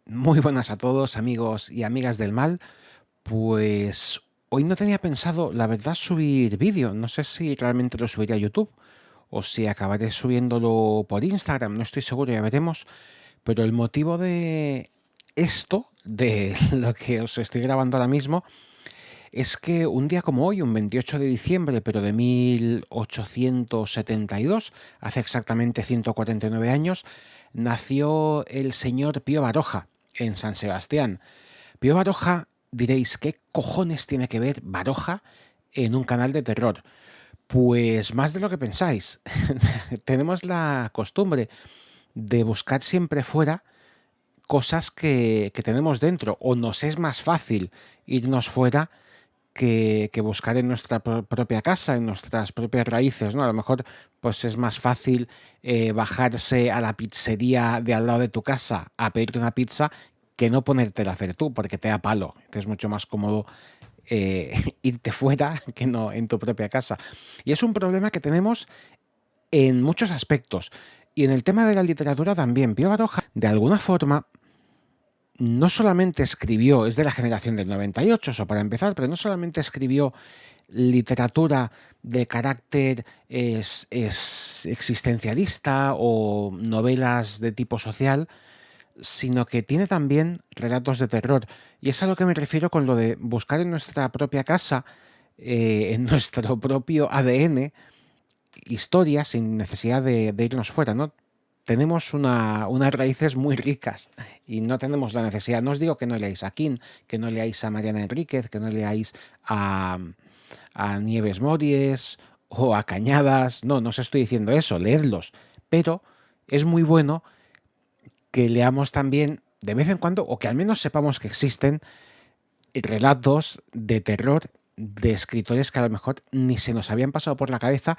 Muy buenas a todos, amigos y amigas del mal. Pues hoy no tenía pensado, la verdad, subir vídeo. No sé si realmente lo subiré a YouTube o si acabaré subiéndolo por Instagram. No estoy seguro, ya veremos. Pero el motivo de esto, de lo que os estoy grabando ahora mismo, es que un día como hoy, un 28 de diciembre, pero de 1872, hace exactamente 149 años, nació el señor Pío Baroja en San Sebastián. Pío Baroja, diréis, ¿qué cojones tiene que ver Baroja en un canal de terror? Pues más de lo que pensáis. Tenemos la costumbre de buscar siempre fuera cosas que tenemos dentro, o nos es más fácil irnos fuera que buscar en nuestra propia casa, en nuestras propias raíces, ¿no? A lo mejor, pues es más fácil bajarse a la pizzería de al lado de tu casa a pedirte una pizza que no ponértela a hacer tú, porque te da palo. Que es mucho más cómodo irte fuera que no en tu propia casa. Y es un problema que tenemos en muchos aspectos. Y en el tema de la literatura también. Pío Baroja, de alguna forma, no solamente escribió, es de la generación del 98, eso para empezar, pero no solamente escribió literatura de carácter existencialista o novelas de tipo social, sino que tiene también relatos de terror. Y es a lo que me refiero con lo de buscar en nuestra propia casa, en nuestro propio ADN, historias sin necesidad de irnos fuera, ¿no? Tenemos unas raíces muy ricas y no tenemos la necesidad. No os digo que no leáis a King, que no leáis a Mariana Enríquez, que no leáis a Nieves Mories o a Cañadas. No, no os estoy diciendo eso, leedlos. Pero es muy bueno que leamos también de vez en cuando, o que al menos sepamos que existen relatos de terror de escritores que a lo mejor ni se nos habían pasado por la cabeza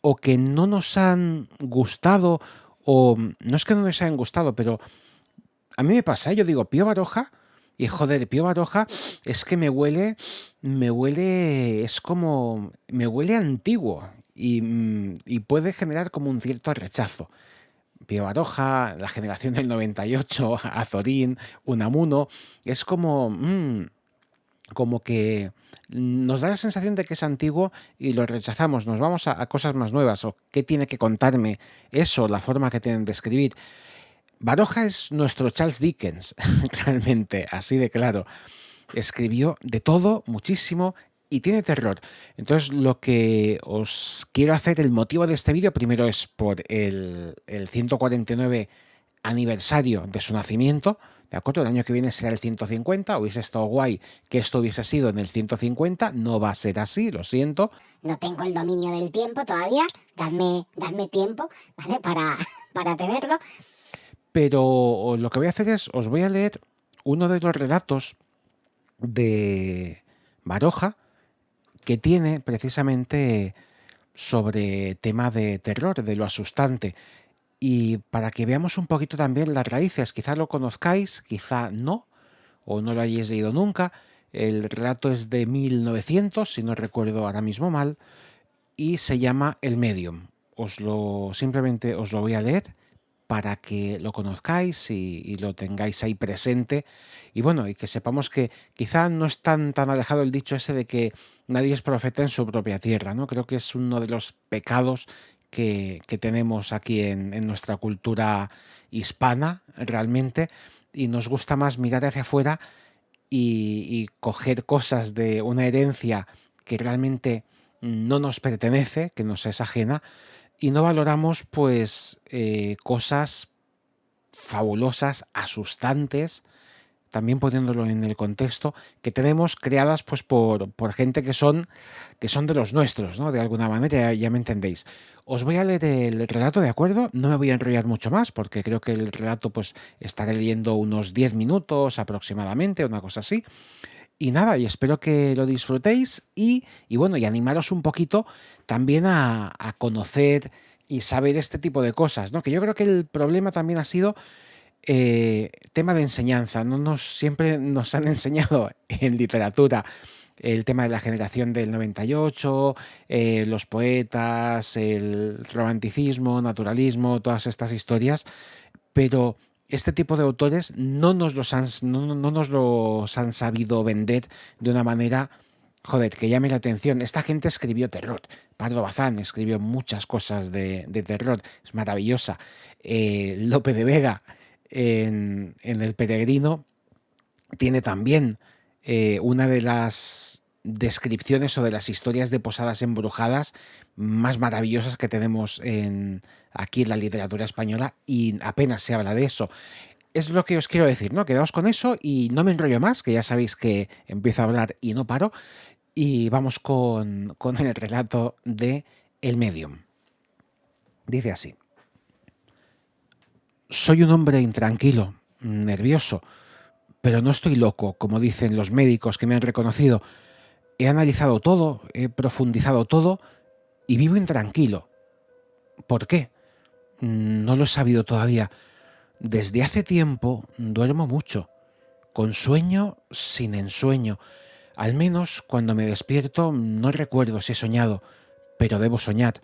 o que no nos han gustado, o no es que no nos hayan gustado, pero a mí me pasa, yo digo Pío Baroja y joder, Pío Baroja es que me huele, es como, me huele antiguo y puede generar como un cierto rechazo. Pío Baroja, la generación del 98, Azorín, Unamuno, es como, como que nos da la sensación de que es antiguo y lo rechazamos, nos vamos a cosas más nuevas, o qué tiene que contarme eso, la forma que tienen de escribir. Baroja es nuestro Charles Dickens, realmente, así de claro. Escribió de todo, muchísimo, y tiene terror. Entonces, lo que os quiero hacer, el motivo de este vídeo, primero es por el 149 aniversario de su nacimiento, ¿de acuerdo? El año que viene será el 150, hubiese estado guay que esto hubiese sido en el 150, no va a ser así, lo siento. No tengo el dominio del tiempo todavía, dadme tiempo, ¿vale? Para tenerlo. Pero lo que voy a hacer es, os voy a leer uno de los relatos de Baroja que tiene precisamente sobre tema de terror, de lo asustante. Y para que veamos un poquito también las raíces, quizá lo conozcáis, quizá no, o no lo hayáis leído nunca. El relato es de 1900, si no recuerdo ahora mismo mal, y se llama El Medium. Simplemente os lo voy a leer para que lo conozcáis y lo tengáis ahí presente. Y bueno, y que sepamos que quizá no es tan alejado el dicho ese de que nadie es profeta en su propia tierra, ¿no? Creo que es uno de los pecados que tenemos aquí en nuestra cultura hispana, realmente, y nos gusta más mirar hacia afuera y coger cosas de una herencia que realmente no nos pertenece, que nos es ajena, y no valoramos pues cosas fabulosas, asustantes, también poniéndolo en el contexto, que tenemos creadas pues por gente que son de los nuestros, ¿no? De alguna manera, ya me entendéis. Os voy a leer el relato, ¿de acuerdo? No me voy a enrollar mucho más, porque creo que el relato pues estaré leyendo unos 10 minutos aproximadamente, una cosa así. Y nada, y espero que lo disfrutéis y bueno, y animaros un poquito también a conocer y saber este tipo de cosas, ¿no? Que yo creo que el problema también ha sido tema de enseñanza. No siempre nos han enseñado en literatura el tema de la generación del 98, los poetas, el romanticismo, naturalismo, todas estas historias, pero este tipo de autores no nos los han sabido vender de una manera, joder, que llame la atención. Esta gente escribió terror. Pardo Bazán escribió muchas cosas de terror. Es maravillosa. Lope de Vega en El Peregrino tiene también una de las descripciones o de las historias de posadas embrujadas más maravillosas que tenemos aquí en la literatura española, y apenas se habla de eso. Es lo que os quiero decir, ¿no? Quedaos con eso y no me enrollo más, que ya sabéis que empiezo a hablar y no paro, y vamos con el relato de El Medium. Dice así: soy un hombre intranquilo, nervioso, pero no estoy loco, como dicen los médicos que me han reconocido. He analizado todo, he profundizado todo y vivo intranquilo. ¿Por qué? No lo he sabido todavía. Desde hace tiempo duermo mucho, con sueño sin ensueño. Al menos cuando me despierto no recuerdo si he soñado, pero debo soñar.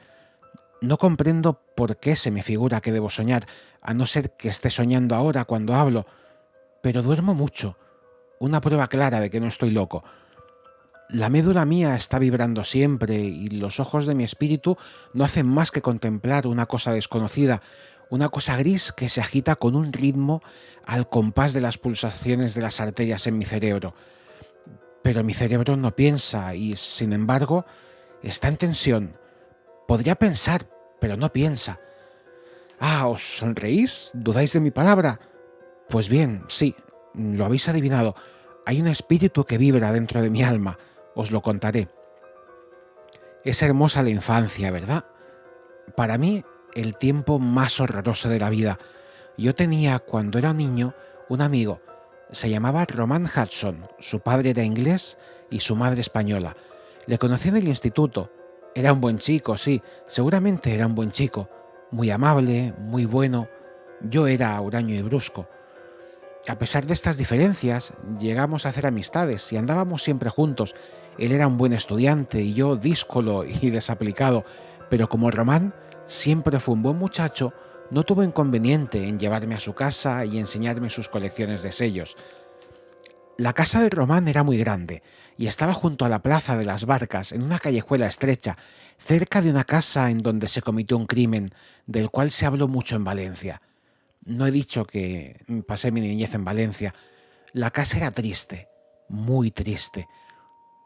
No comprendo por qué se me figura que debo soñar, a no ser que esté soñando ahora cuando hablo, pero duermo mucho. Una prueba clara de que no estoy loco. La médula mía está vibrando siempre y los ojos de mi espíritu no hacen más que contemplar una cosa desconocida, una cosa gris que se agita con un ritmo al compás de las pulsaciones de las arterias en mi cerebro. Pero mi cerebro no piensa y, sin embargo, está en tensión. Podría pensar, pero no piensa. Ah, ¿os sonreís? ¿Dudáis de mi palabra? Pues bien, sí, lo habéis adivinado. Hay un espíritu que vibra dentro de mi alma. Os lo contaré. Es hermosa la infancia, ¿verdad? Para mí, el tiempo más horroroso de la vida. Yo tenía, cuando era niño, un amigo. Se llamaba Roman Hudson. Su padre era inglés y su madre española. Le conocí en el instituto. Era un buen chico, sí, seguramente era un buen chico. Muy amable, muy bueno. Yo era huraño y brusco. A pesar de estas diferencias, llegamos a hacer amistades y andábamos siempre juntos. Él era un buen estudiante y yo díscolo y desaplicado, pero como Román siempre fue un buen muchacho, no tuvo inconveniente en llevarme a su casa y enseñarme sus colecciones de sellos. La casa de Román era muy grande y estaba junto a la Plaza de las Barcas, en una callejuela estrecha, cerca de una casa en donde se cometió un crimen del cual se habló mucho en Valencia. No he dicho que pasé mi niñez en Valencia. La casa era triste, muy triste,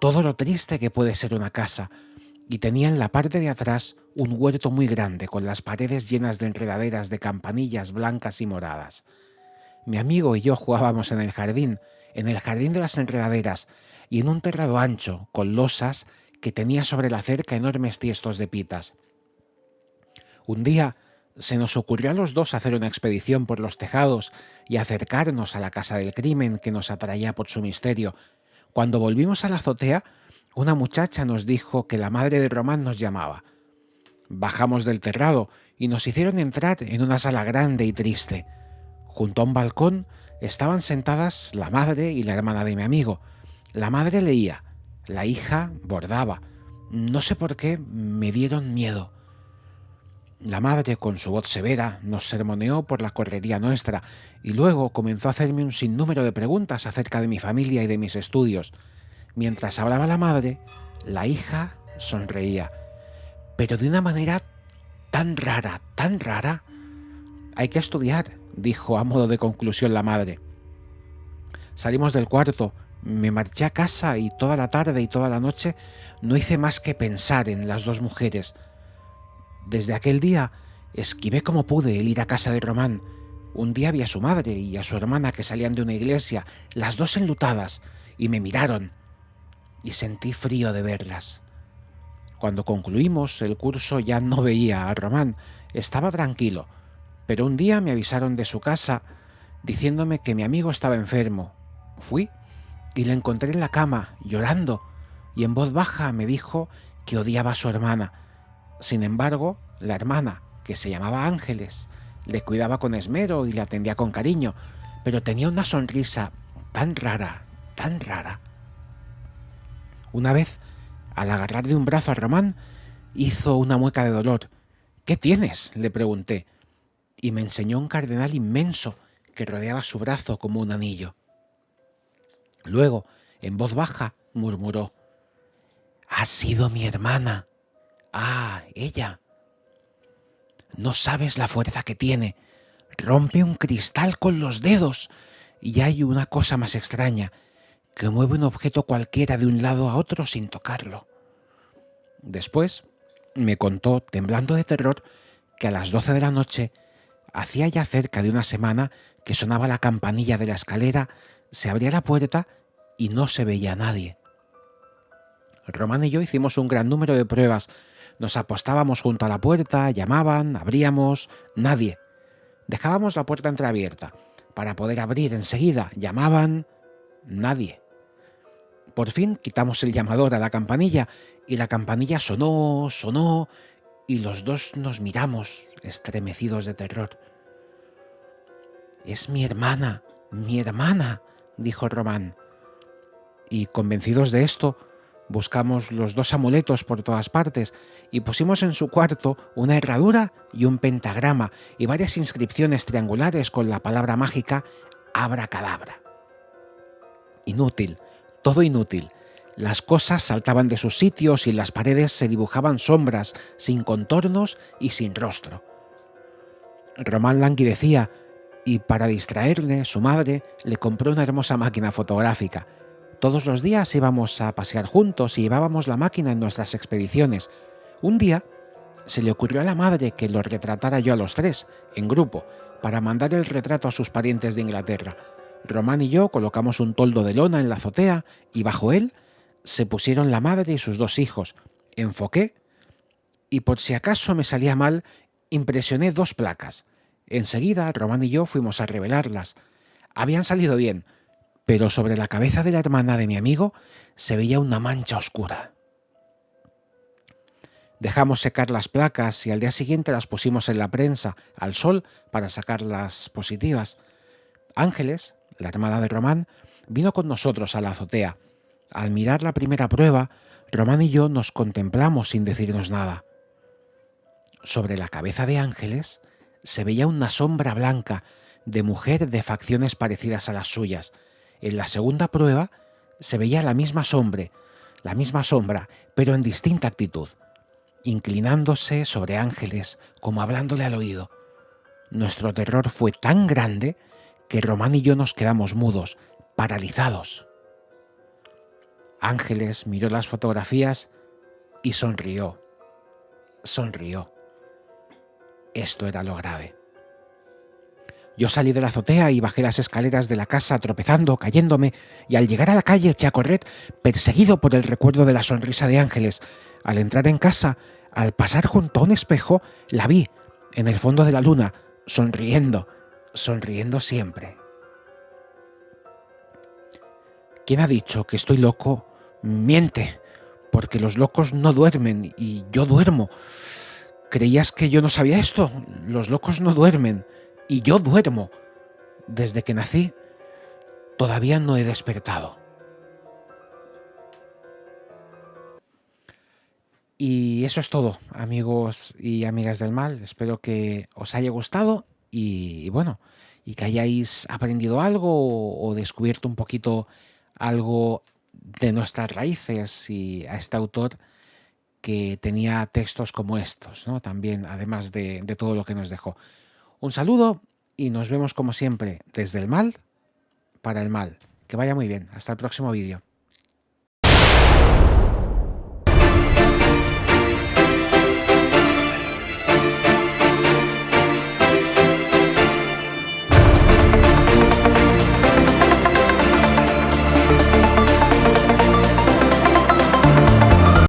todo lo triste que puede ser una casa, y tenía en la parte de atrás un huerto muy grande con las paredes llenas de enredaderas de campanillas blancas y moradas. Mi amigo y yo jugábamos en el jardín de las enredaderas, y en un terrado ancho, con losas, que tenía sobre la cerca enormes tiestos de pitas. Un día se nos ocurrió a los dos hacer una expedición por los tejados y acercarnos a la casa del crimen que nos atraía por su misterio. Cuando volvimos a la azotea, una muchacha nos dijo que la madre de Román nos llamaba. Bajamos del terrado y nos hicieron entrar en una sala grande y triste. Junto a un balcón estaban sentadas la madre y la hermana de mi amigo. La madre leía, la hija bordaba. No sé por qué me dieron miedo. La madre, con su voz severa, nos sermoneó por la correría nuestra y luego comenzó a hacerme un sinnúmero de preguntas acerca de mi familia y de mis estudios. Mientras hablaba la madre, la hija sonreía, pero de una manera tan rara, tan rara. Hay que estudiar, dijo a modo de conclusión la madre. Salimos del cuarto, me marché a casa y toda la tarde y toda la noche no hice más que pensar en las dos mujeres. Desde aquel día esquivé como pude el ir a casa de Román. Un día vi a su madre y a su hermana que salían de una iglesia, las dos enlutadas, y me miraron, y sentí frío de verlas. Cuando concluimos el curso ya no veía a Román, estaba tranquilo, pero un día me avisaron de su casa diciéndome que mi amigo estaba enfermo. Fui y le encontré en la cama, llorando, y en voz baja me dijo que odiaba a su hermana. Sin embargo, la hermana, que se llamaba Ángeles, le cuidaba con esmero y le atendía con cariño, pero tenía una sonrisa tan rara, tan rara. Una vez, al agarrar de un brazo a Román, hizo una mueca de dolor. «¿Qué tienes?», le pregunté, y me enseñó un cardenal inmenso que rodeaba su brazo como un anillo. Luego, en voz baja, murmuró: «Ha sido mi hermana. Ah, ella. No sabes la fuerza que tiene. Rompe un cristal con los dedos. Y hay una cosa más extraña, que mueve un objeto cualquiera de un lado a otro sin tocarlo». Después me contó, temblando de terror, que a las 12 de la noche, hacía ya cerca de una semana que sonaba la campanilla de la escalera, se abría la puerta y no se veía a nadie. Román y yo hicimos un gran número de pruebas. Nos apostábamos junto a la puerta, llamaban, abríamos, nadie. Dejábamos la puerta entreabierta para poder abrir enseguida, llamaban, nadie. Por fin quitamos el llamador a la campanilla y la campanilla sonó, sonó, y los dos nos miramos, estremecidos de terror. «Es mi hermana, dijo Román. Y convencidos de esto, buscamos los dos amuletos por todas partes y pusimos en su cuarto una herradura y un pentagrama y varias inscripciones triangulares con la palabra mágica abracadabra. Inútil, todo inútil. Las cosas saltaban de sus sitios y en las paredes se dibujaban sombras, sin contornos y sin rostro. Román languidecía y, para distraerle, su madre le compró una hermosa máquina fotográfica. Todos los días íbamos a pasear juntos y llevábamos la máquina en nuestras expediciones. Un día se le ocurrió a la madre que los retratara yo a los tres, en grupo, para mandar el retrato a sus parientes de Inglaterra. Román y yo colocamos un toldo de lona en la azotea y bajo él se pusieron la madre y sus dos hijos. Enfoqué y, por si acaso me salía mal, impresioné 2 placas. Enseguida Román y yo fuimos a revelarlas. Habían salido bien, pero sobre la cabeza de la hermana de mi amigo se veía una mancha oscura. Dejamos secar las placas y al día siguiente las pusimos en la prensa, al sol, para sacar las positivas. Ángeles, la hermana de Román, vino con nosotros a la azotea. Al mirar la primera prueba, Román y yo nos contemplamos sin decirnos nada. Sobre la cabeza de Ángeles se veía una sombra blanca de mujer de facciones parecidas a las suyas. En la segunda prueba se veía la misma sombra, pero en distinta actitud, inclinándose sobre Ángeles como hablándole al oído. Nuestro terror fue tan grande que Román y yo nos quedamos mudos, paralizados. Ángeles miró las fotografías y sonrió. Esto era lo grave. Yo salí de la azotea y bajé las escaleras de la casa tropezando, cayéndome, y al llegar a la calle eché a correr, perseguido por el recuerdo de la sonrisa de Ángeles. Al entrar en casa, al pasar junto a un espejo, la vi, en el fondo de la luna, sonriendo siempre. ¿Quién ha dicho que estoy loco? Miente, porque los locos no duermen y yo duermo. ¿Creías que yo no sabía esto? Los locos no duermen y yo duermo. Desde que nací, todavía no he despertado. Y eso es todo, amigos y amigas del mal. Espero que os haya gustado y bueno, y que hayáis aprendido algo o descubierto un poquito algo de nuestras raíces y a este autor que tenía textos como estos, ¿no? También, además de todo lo que nos dejó. Un saludo y nos vemos como siempre desde el mal para el mal. Que vaya muy bien. Hasta el próximo vídeo.